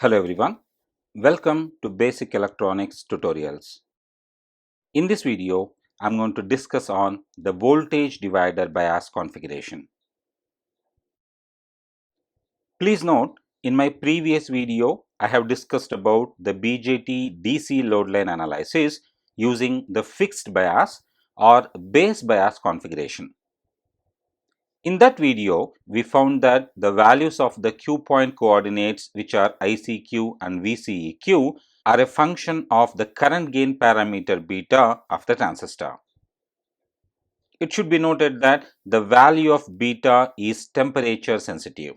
Hello everyone, welcome to Basic Electronics Tutorials. In this video, I'm going to discuss on the voltage divider bias configuration. Please note, in my previous video, I have discussed about the BJT DC load line analysis using the fixed bias or base bias configuration. In that video, we found that the values of the Q point coordinates, which are ICQ and VCEQ, are a function of the current gain parameter beta of the transistor. It should be noted that the value of beta is temperature sensitive.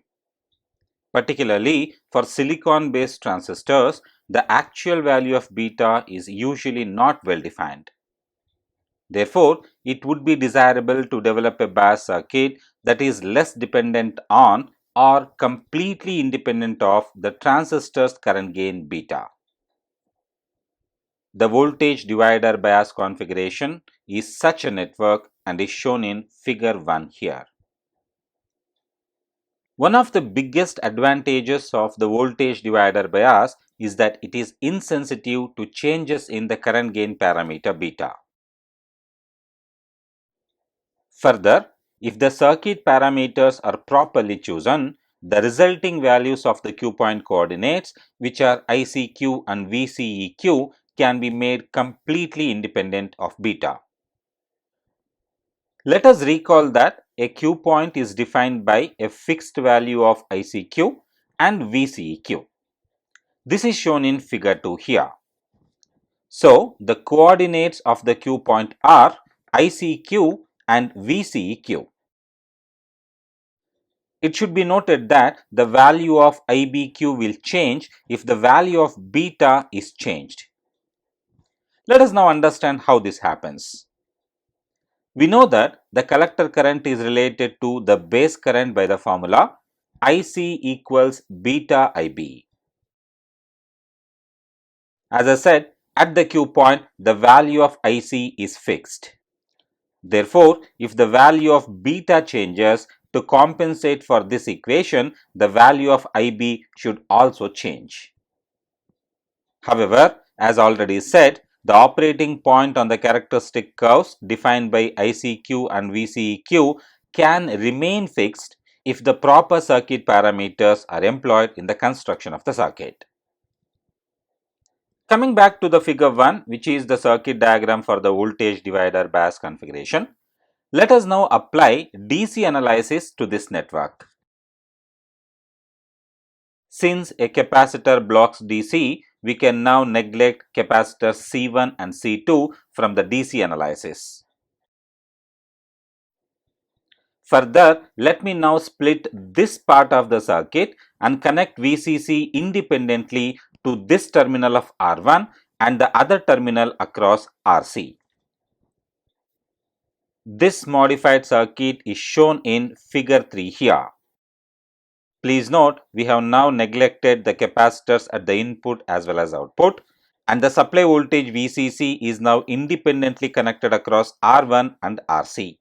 Particularly for silicon based transistors, the actual value of beta is usually not well defined. Therefore, it would be desirable to develop a bias circuit that is less dependent on or completely independent of the transistor's current gain beta. The voltage divider bias configuration is such a network and is shown in figure 1 here. One of the biggest advantages of the voltage divider bias is that it is insensitive to changes in the current gain parameter beta. Further, if the circuit parameters are properly chosen, the resulting values of the Q point coordinates, which are ICQ and VCEQ, can be made completely independent of beta. Let us recall that a Q point is defined by a fixed value of ICQ and VCEQ. This is shown in figure 2 here. So, the coordinates of the Q point are ICQ and VCEQ. It should be noted that the value of IBQ will change if the value of beta is changed. Let us now understand how this happens. We know that the collector current is related to the base current by the formula IC equals beta IB. As I said, at the Q point, the value of IC is fixed. Therefore, if the value of beta changes, to compensate for this equation, the value of IB should also change. However, as already said, the operating point on the characteristic curves defined by ICQ and VCEQ can remain fixed if the proper circuit parameters are employed in the construction of the circuit. Coming back to the figure 1, which is the circuit diagram for the voltage divider bias configuration, let us now apply DC analysis to this network. Since a capacitor blocks DC, we can now neglect capacitors C1 and C2 from the DC analysis. Further, let me now split this part of the circuit and connect VCC independently to this terminal of R1 and the other terminal across RC. This modified circuit is shown in figure 3 here. Please note, we have now neglected the capacitors at the input as well as output, and the supply voltage VCC is now independently connected across R1 and RC.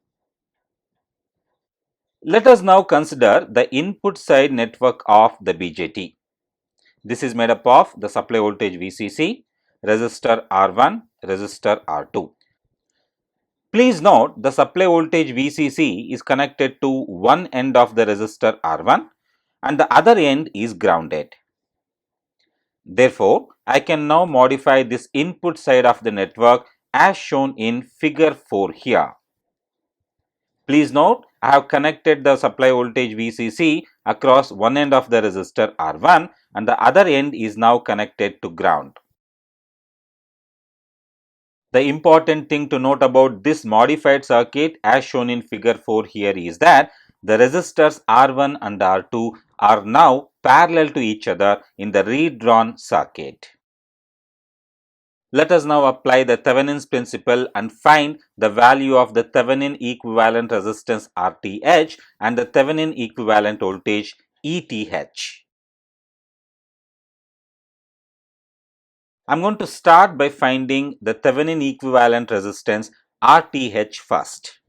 Let us now consider the input side network of the BJT. This is made up of the supply voltage VCC, resistor R1, resistor R2. Please note, the supply voltage VCC is connected to one end of the resistor R1 and the other end is grounded. Therefore, I can now modify this input side of the network as shown in figure 4 here. Please note, I have connected the supply voltage VCC across one end of the resistor R1 and the other end is now connected to ground. The important thing to note about this modified circuit as shown in figure 4 here is that the resistors R1 and R2 are now parallel to each other in the redrawn circuit. Let us now apply the Thevenin's principle and find the value of the Thevenin equivalent resistance RTh and the Thevenin equivalent voltage ETH. I am going to start by finding the Thevenin equivalent resistance RTh first.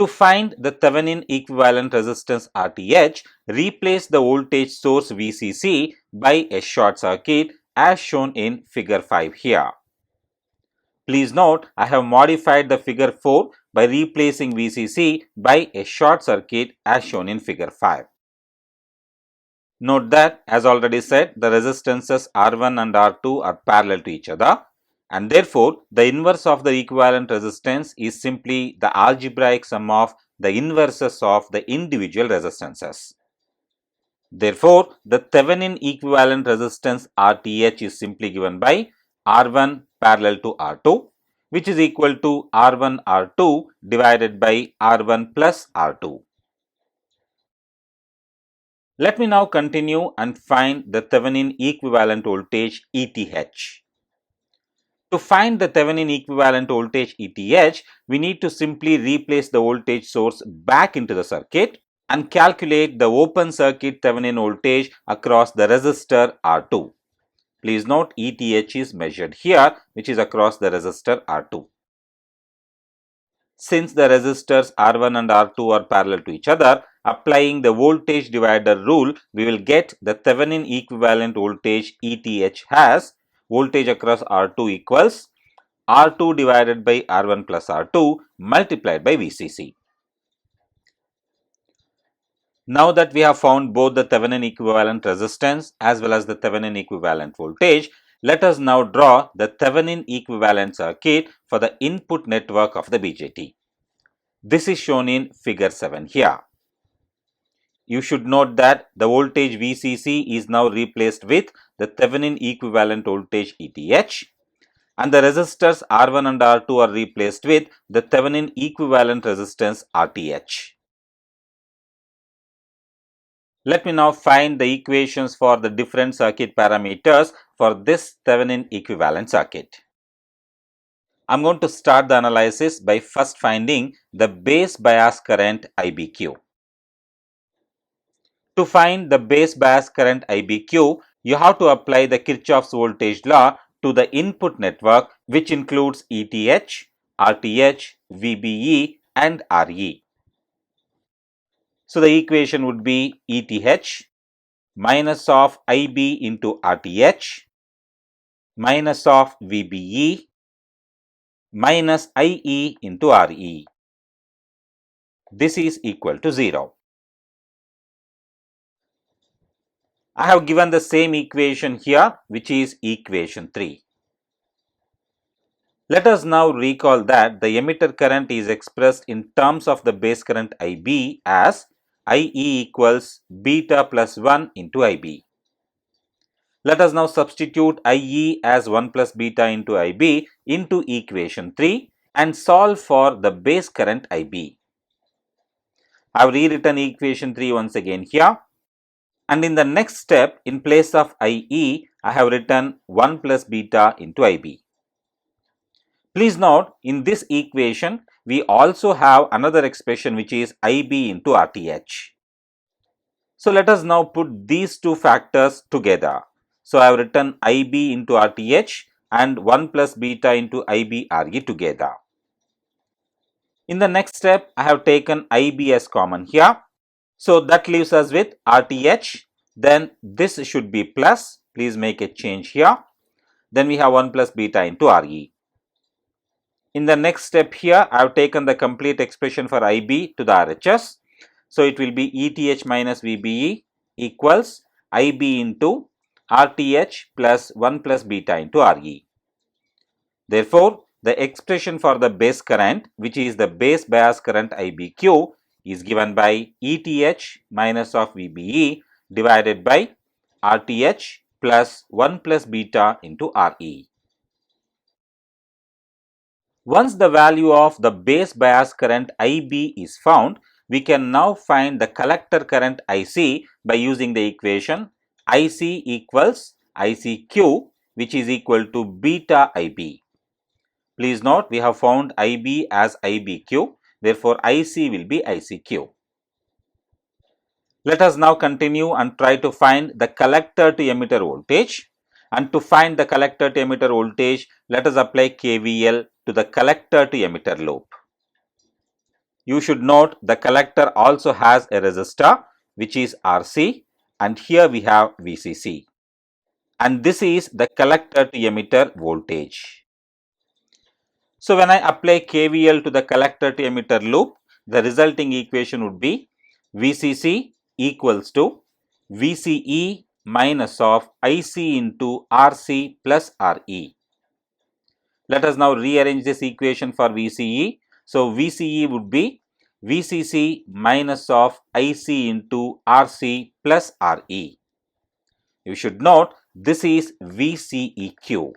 To find the Thevenin equivalent resistance RTH, replace the voltage source VCC by a short circuit as shown in figure 5 here. Please note, I have modified the figure 4 by replacing VCC by a short circuit as shown in figure 5. Note that, as already said, the resistances R1 and R2 are parallel to each other, and therefore the inverse of the equivalent resistance is simply the algebraic sum of the inverses of the individual resistances. Therefore, the Thevenin equivalent resistance RTH is simply given by R1 parallel to R2, which is equal to R1 R2 divided by R1 plus R2. Let me now continue and find the Thevenin equivalent voltage ETH. To find the Thevenin equivalent voltage ETH, we need to simply replace the voltage source back into the circuit and calculate the open circuit Thevenin voltage across the resistor R2. Please note, ETH is measured here, which is across the resistor R2. Since the resistors R1 and R2 are parallel to each other, applying the voltage divider rule, we will get the Thevenin equivalent voltage ETH has voltage across R2 equals R2 divided by R1 plus R2 multiplied by VCC. Now that we have found both the Thevenin equivalent resistance as well as the Thevenin equivalent voltage, let us now draw the Thevenin equivalent circuit for the input network of the BJT. This is shown in figure 7 here. You should note that the voltage VCC is now replaced with the Thevenin equivalent voltage ETH, and the resistors R1 and R2 are replaced with the Thevenin equivalent resistance RTH. Let me now find the equations for the different circuit parameters for this Thevenin equivalent circuit. I am going to start the analysis by first finding the base bias current IBQ. To find the base bias current IBQ, you have to apply the Kirchhoff's voltage law to the input network, which includes ETH, RTH, VBE and RE. So the equation would be ETH minus of IB into RTH minus of VBE minus IE into RE. This is equal to 0. I have given the same equation here, which is equation 3. Let us now recall that the emitter current is expressed in terms of the base current IB as IE equals beta plus 1 into IB. Let us now substitute IE as 1 plus beta into IB into equation 3 and solve for the base current IB. I have rewritten equation 3 once again here, and in the next step, in place of IE, I have written 1 plus beta into IB. Please note, in this equation, we also have another expression which is IB into RTH. So let us now put these two factors together. So I have written IB into RTH and 1 plus beta into IB RE together. In the next step, I have taken IB as common here. So that leaves us with RTH. Then this should be plus. Please make a change here. Then we have 1 plus beta into RE. In the next step here, I have taken the complete expression for IB to the RHS. So it will be ETH minus VBE equals IB into RTH plus 1 plus beta into RE. Therefore, the expression for the base current, which is the base bias current IBQ, is given by ETH minus of VBE divided by RTH plus 1 plus beta into RE. Once the value of the base bias current IB is found, we can now find the collector current IC by using the equation IC equals ICQ, which is equal to beta IB. Please note, we have found IB as IBQ, therefore IC will be ICQ. Let us now continue and try to find the collector to emitter voltage. And to find the collector to emitter voltage, let us apply KVL to the collector to emitter loop. You should note the collector also has a resistor which is RC, and here we have VCC. And this is the collector to emitter voltage. So when I apply KVL to the collector to emitter loop, the resulting equation would be VCC equals to VCE minus of IC into RC plus RE. Let us now rearrange this equation for VCE. So VCE would be VCC minus of IC into RC plus RE. You should note this is VCEQ.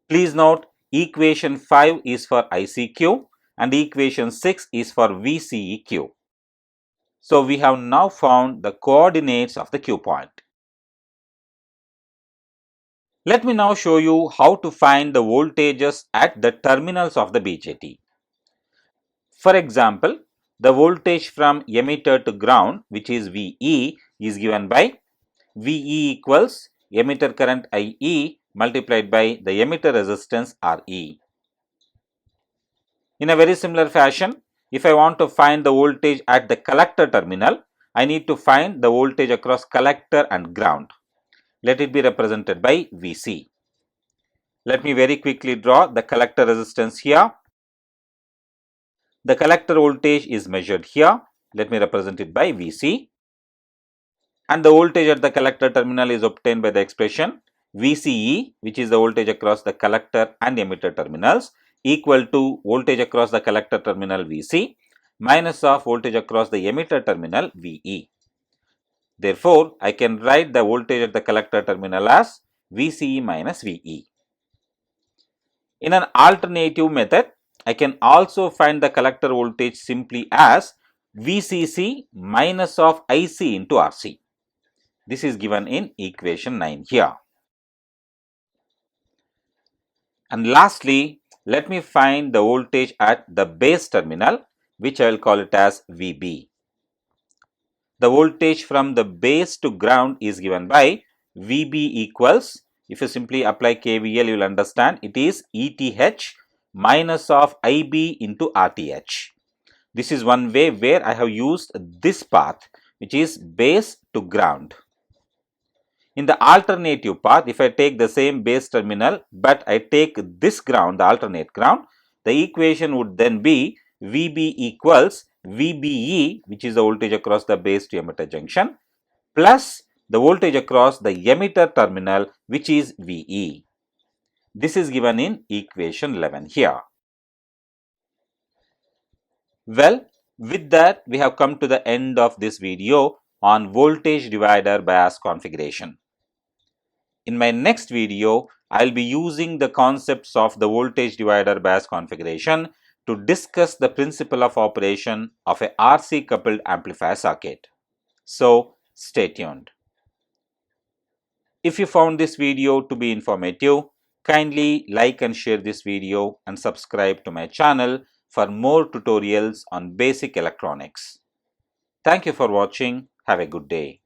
Please note equation 5 is for ICQ and equation 6 is for VCEQ. So we have now found the coordinates of the Q point. Let me now show you how to find the voltages at the terminals of the BJT. For example, the voltage from emitter to ground, which is VE, is given by VE equals emitter current IE multiplied by the emitter resistance RE. In a very similar fashion, if I want to find the voltage at the collector terminal, I need to find the voltage across collector and ground. Let it be represented by VC. Let me very quickly draw the collector resistance here. The collector voltage is measured here. Let me represent it by VC. And the voltage at the collector terminal is obtained by the expression VCE, which is the voltage across the collector and emitter terminals, equal to voltage across the collector terminal VC minus of voltage across the emitter terminal VE. Therefore, I can write the voltage at the collector terminal as VCE minus VE. In an alternative method, I can also find the collector voltage simply as VCC minus of IC into RC. This is given in equation 9 here. And lastly, let me find the voltage at the base terminal, which I will call it as VB. The voltage from the base to ground is given by VB equals, if you simply apply KVL, you will understand it is ETH minus of IB into RTH. This is one way where I have used this path, which is base to ground. In the alternative path, if I take the same base terminal, but I take this ground, the alternate ground, the equation would then be VB equals VBE, which is the voltage across the base to emitter junction, plus the voltage across the emitter terminal, which is VE. This is given in equation 11 here. Well, with that, we have come to the end of this video on voltage divider bias configuration. In my next video, I will be using the concepts of the voltage divider bias configuration to discuss the principle of operation of a RC coupled amplifier circuit. So, stay tuned. If you found this video to be informative, kindly like and share this video and subscribe to my channel for more tutorials on basic electronics. Thank you for watching. Have a good day.